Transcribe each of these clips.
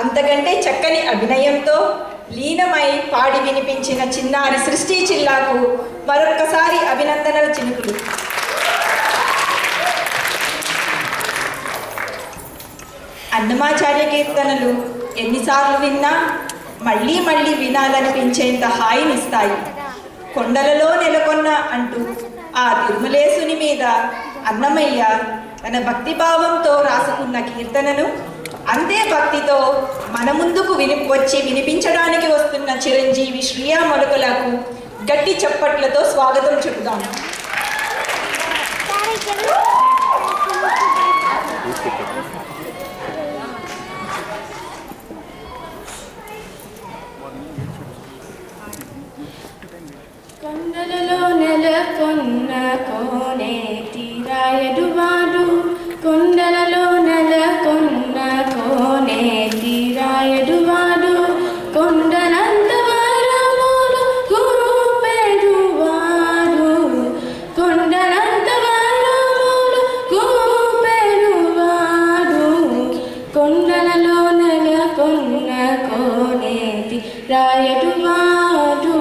అంతకంటే చక్కని అభినయంతో లీనమై పాడి వినిపించిన చిన్నారి సృష్టి చిల్లాకు మరొక్కసారి అభినందనల చినుకులు. అన్నమాచార్య కీర్తనలు ఎన్నిసార్లు విన్నా మళ్ళీ మళ్ళీ వినాలనిపించేంత హాయినిస్తాయి. కొండలలో నెలకొన్న అంటూ ఆ తిరుమలేసుని మీద అన్నమయ్య తన భక్తిభావంతో రాసుకున్న కీర్తనను అంతే భక్తితో మన ముందుకు వచ్చి వినిపించడానికి వస్తున్న చిరంజీవి శ్రియా మొలకలకు గట్టి చప్పట్లతో స్వాగతం చెబుదాం. కొండలలో నెలకొన్న కోనేటి రాయడువాడు, కొండలలో నెలకొన్న కోనేటి రాయడువాడు, కొండలంత వరములు కూపెడువాడు, కొండలంత వరములు కూపెడువాడు, కొండలలో నెలకొన్న కోనేటి రాయడువాడు.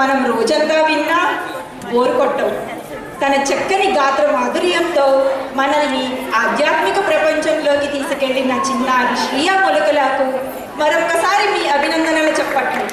మనం రోజంతా విన్నా బోరు కొట్టవు. తన చక్కని గాత్ర మాధుర్యంతో మనల్ని ఆధ్యాత్మిక ప్రపంచంలోకి తీసుకెళ్లిన చిన్నారి శ్రీయ మొలకలకు మరొక్కసారి మీ అభినందనలు చెప్పట్లు.